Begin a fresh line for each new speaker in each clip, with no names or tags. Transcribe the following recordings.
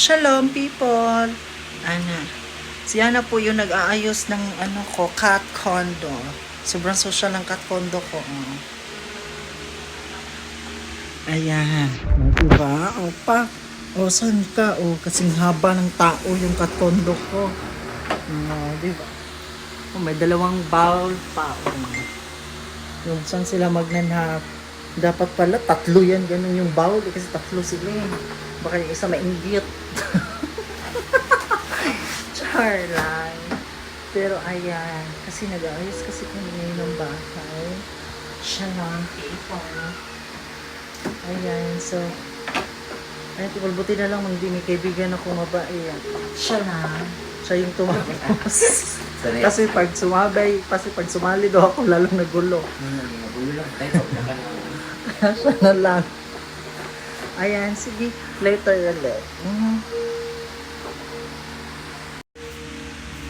Shalom people! Ana, si Ana po yung nag-aayos ng cat condo. Sobrang social ng cat condo ko. Oh. Ayan. Diba? O pa. O saan ka? O kasing haba ng tao yung cat condo ko. Diba? O may dalawang bowl pa. O. Yung saan sila magnanap. Dapat pala tatlo yan. Ganun yung bowl. Kasi tatlo sila. Baka yung isa mainggit. Char lang. Pero ayan, kasi nag-aayos kasi kami ngayon ng bahay. Siya lang, people. Ayan, so, ayan, people, buti na lang hindi may kaibigan ako mabait. Siya lang. Siya yung tumapos. Kasi pag sumali daw ako, lalong nagulo.
Nagulo lang tayo.
Kaya siya na lang. Ayan, sige, later ulit.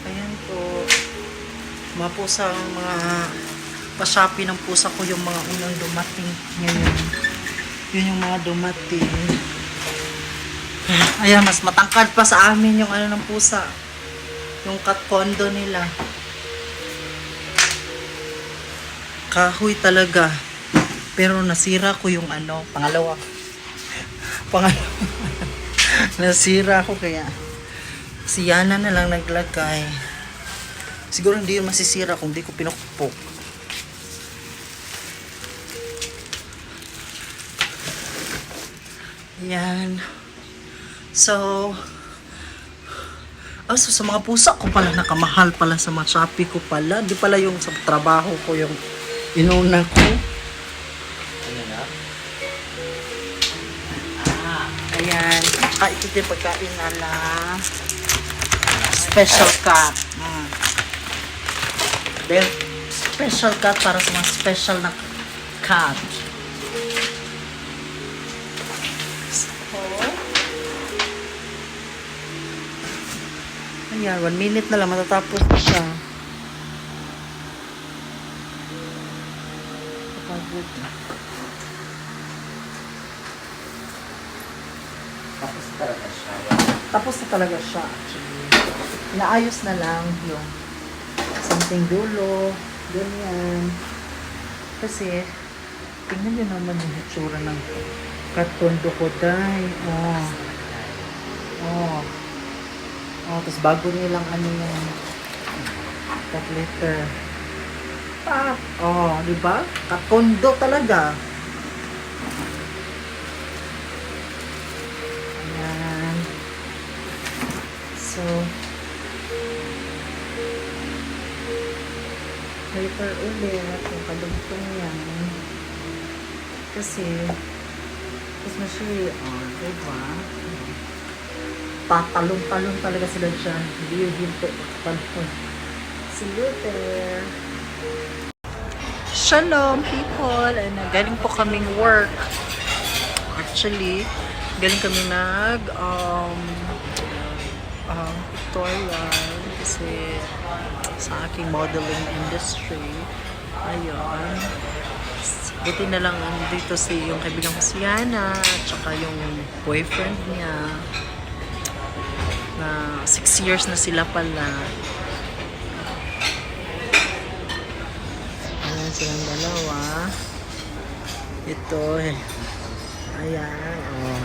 Ayan po. Mga pusa, mga pa-shopee ng pusa ko yung mga unang dumating ngayon. Yun yung mga dumating. Ayan, mas matangkad pa sa amin yung ng pusa. Yung cat condo nila. Kahoy talaga. Pero nasira ko yung pangalawa. Nasira ko kaya si Yana na lang naglagay. Siguro hindi yun masisira kung di ko pinukpok. Yan. So sa mga pusa ko pala nakamahal pala sa mga Shopee ko pala. Di pala yung sa trabaho ko yung inuna ko.
Ano na?
Ayan. Ito din pagkain nala. Special cut. Then, special cut para sa mga special na cut. So, ayan, 1 minute na lang matatapos na siya. Kapagod.
Tapos talaga siya.
Tapos na talaga siya actually. Naayos na lang yung something dulo, ganyan. Kasi, tingnan nyo naman yung itsura ng katondo ko, day. Tapos bago nilang yung cut letter. Di ba? Katondo talaga. Ayan. So, later ulit yung kadugtong yan. Kasi, tapos na siya, diba? Tatalong-talong talaga sila dyan. Hindi yung hinto. Talong. See you there. Shalom people! Galing po kaming work. Actually, galing kami tutorial kasi sa aking modeling industry. Ayun. Buti na lang dito yung kaibigan ko si Yana at saka yung boyfriend niya na 6 years na sila pala. Ayan silang dalawa. Ito ayan.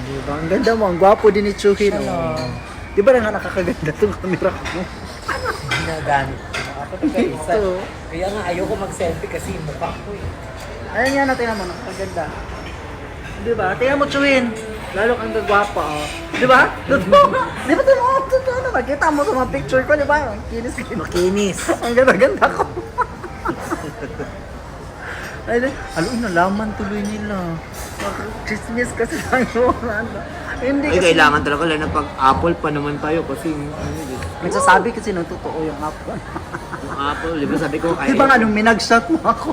Diba? Ang ganda mo. Ang gwapo din ni Chuhin. Di ba nga nakakaganda itong camera ko?
Ginagamit ko. Ako isa.
Ito.
Kaya nga ayoko mag-selfie kasi mukha ko eh.
Ayan yan natin naman. Nakakaganda. Di ba? Tingnan mo, Chuhin. Lalo kang gagwapa, Di ba? Totoo. Di ba totoo naman? Kita mo sa mga picture ko, di ba? Makinis. Ang ganda-ganda ko. Ay, nalaman tuloy nila. Chismis kasi tayo. Hindi
Ay,
kasi.
kailangan talaga lang na pag-apple pa naman tayo kasi
Nagsasabi kasi ng totoo yung apple.
yung apple, di ba sabi ko
Di ba nga nung minagshot mo ako?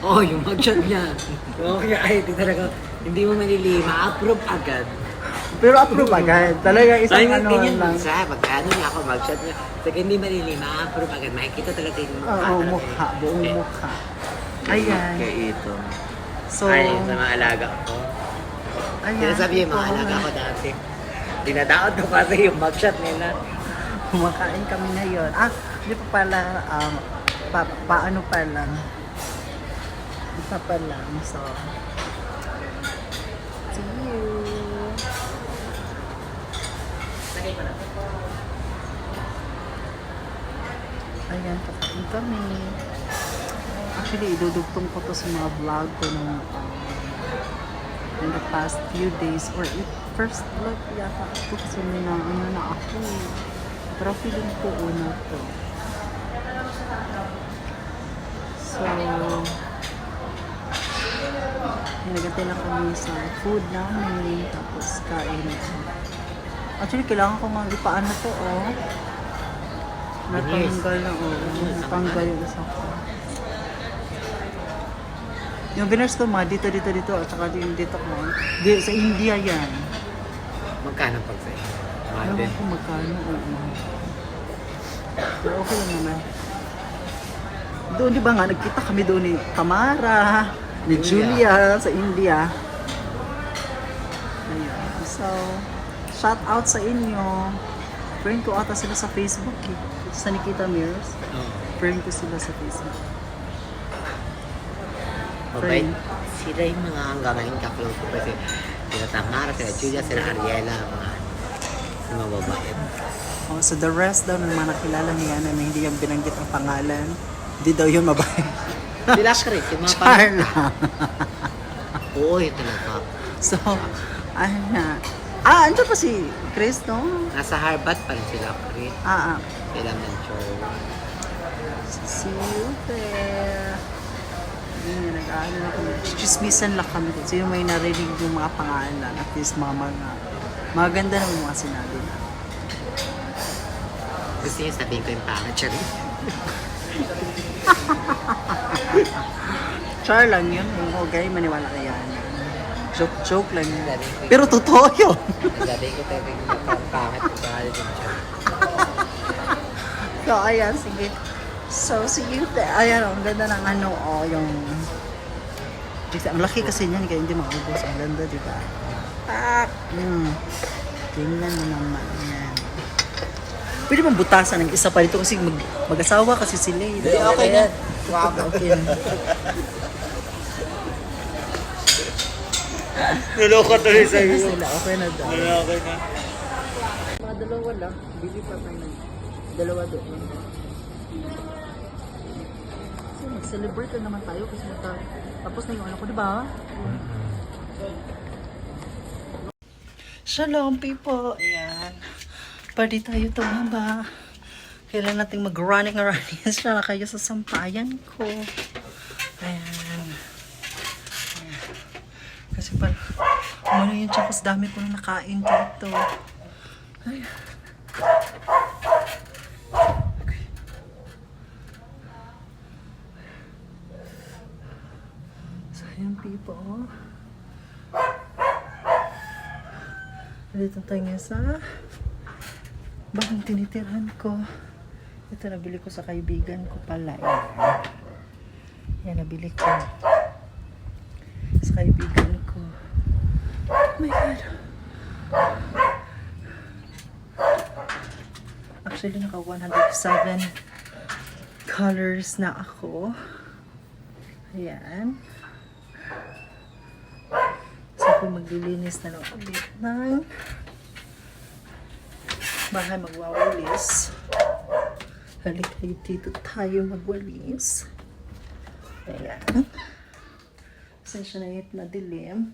Oo, yung mugshot niya. Okay, ay, di talaga, hindi mo malilima, approve agad.
Pero approve agad. Talaga isang
Ganyan
lang.
siya, pagkano niya ako mugshot niya. Sige, hindi malilima, approve agad. Makikita talaga yung mukha.
Oo, mukha. Buong mukha. Ayan.
Kaya ito.
So,
Ay, sa mga alaga ko.
ayan.
Sinasabi yung mga
ito.
alaga ko dati. Dinadaot ko kasi yung mugshot nila.
Kumakain kami ngayon. Hindi pa pala, paano pa lang. Hindi pa lang. So, see you. Ayan, kakain kami. Actually, idudugtong ko to sa mga vlog ko nung in the past few days or first vlog yata ito kasi may na ano na ako eh. Pero feeling ko una to. So, nagantay lang kami sa food namin tapos kain. Actually, kailangan ko nga ipaano to oh. Natanggal na natanggal yung isa ko. Yung winners ko mga dito at saka dito ko. Sa India yan.
Magkano pag sa'yo?
Alam ko magkano. Pero okay lang naman. Doon di ba nga, nagkita kami doon ni Tamara, ni Julia sa India. Ayan. So, shout out sa inyo. Friend ko ata sila sa Facebook eh. Sa Nikita Mirrors. Friend ko sila sa Facebook.
Mabait. Sila yung mga hanggang ngayon kaklose ko kasi sila Tamara, sila Julia, sila Ariela, mga mababait.
Oh, so the rest daw ng mga nakilala niya na hindi yung binanggit ang pangalan, hindi daw yun mabait.
Sila Chris, yung mga
Char lang.
Oo, yun talaga.
So, ayun na. Andyan pa si Chris, no?
Nasa Harvard pa rin sila, Chris. Elementary.
See you there. Yun, nag-ano na kami. Chismisan lang kami. So yung may narinig yung mga pangalan. At least maganda naman yung mga sinabi na.
Gusto niya sabihin ko yung pangit, Chari.
Char lang yun. Okay, maniwala ka yan. Joke lang yun. Pero totoo yun.
Sabihin ko tayo yung pangit.
So, ayan, sige. So, see you there. Ayan, ang ganda ng yung... Ang laki kasi niyan, kaya hindi maubos. Ang ganda, di ba? Tingnan mo naman. Yan. Pwede bang butasan ng isa pa dito kasi mag-asawa kasi sila. Hindi, okay na. Okay na.
Nuloko tuloy sa iyo.
Okay na daw.
Okay na.
Mga dalawa lang. Bili pa tayo ng dalawa doon. So, mag-celebrate na naman tayo kasi tapos na yung ano ko, di ba? Shalom people! Ayan. Party tayo tumaba. Kailan natin mag-running siya na kayo sa sampayan ko. Ayan. Kasi parang umano yun siya kasi dami ko na nakain dito. Ayan. Ayan people. Dito tayo sa bagong tinitirhan ko. Ito nabili ko sa kaibigan ko pala. Yan nabili ko sa kaibigan ko. Oh my God. Actually naka 107 colors na ako. Ayan. So, kung maglilinis na lang ulit ng bahay, magwawalis. Halika dito tayo magwalis. Ayan. Pasensya na yun na dilim.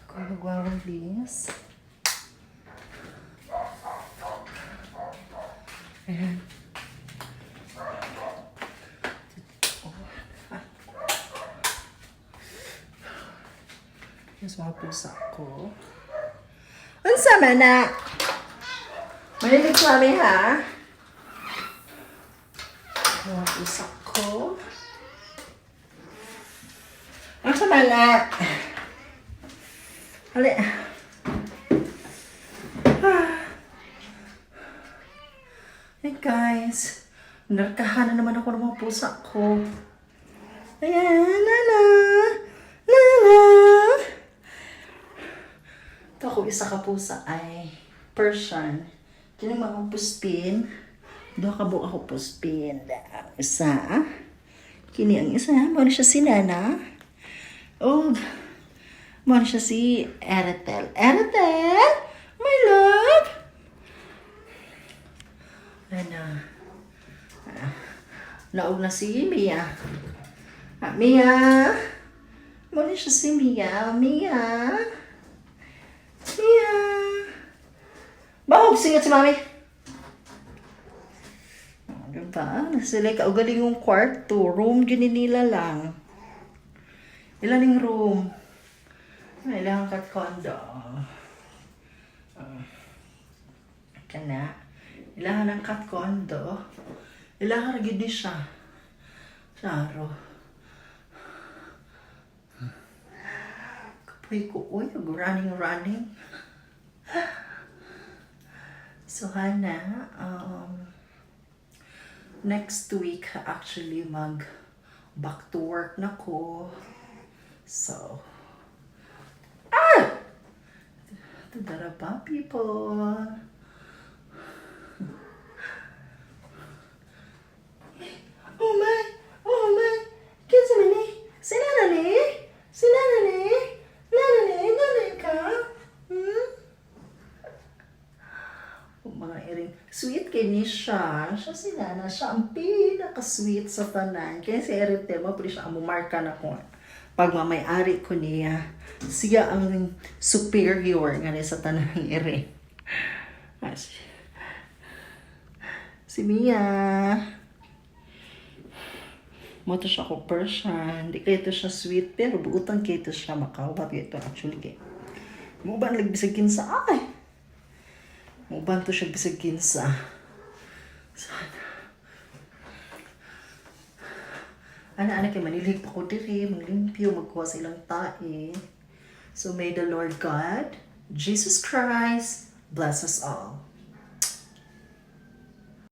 Ako magwawalis. Ayan. Yung mga pusa ko. Ang sama na! Manilig kami ha? Yung mga pusa ko. Ang sama na! Hali. Hey guys. Narkahan na naman ako ng mga pusa ko. Ayan, Nana! isa ka pusa ay Persian. Kini mga puspin. Duha ka buok ako puspin. Ang isa. Kini ang isa. Mo na siya si Nana. O, mo na siya si Eretel. Eretel! My love! Ano? Naog na si Mia. Mia! Mo na siya si Mia. Mia! Mia! Bahog singat si Mami. Diba? Sila kaugaling yung kwarto. Room gini nila lang. Ilaning room. Ilang kat condo. Kana. Ilang ng kat condo. Ilang gid ni siya. Klaro. Kapoy ko. Uy, running. So, Hana, next week, actually, back to work na ko. So, Tadaraba, people. Oh my. Kinsa man ni? Sinana ni? Nanay ka? Mga iring. Sweet kay ni siya. Siya si Nana. Siya ang pinaka-sweet sa tanan. Kaya si Eritel mo, pwede siya ang mumarka na ko. Pag mamay-ari ko niya, siya ang superior nga sa tanan ng iring. Si Mia. Mo to siya ko Persian. Di kayo to siya sweet, pero buutan kayo to siya makawat. Ito actually kay. Mo ba nagbisagin sa ay? Muban to siya bisag kinsa. Sana. Ana kay manilig pa ko diri, maglimpyo, magkuha sa ilang tae. So may the Lord God, Jesus Christ, bless us all.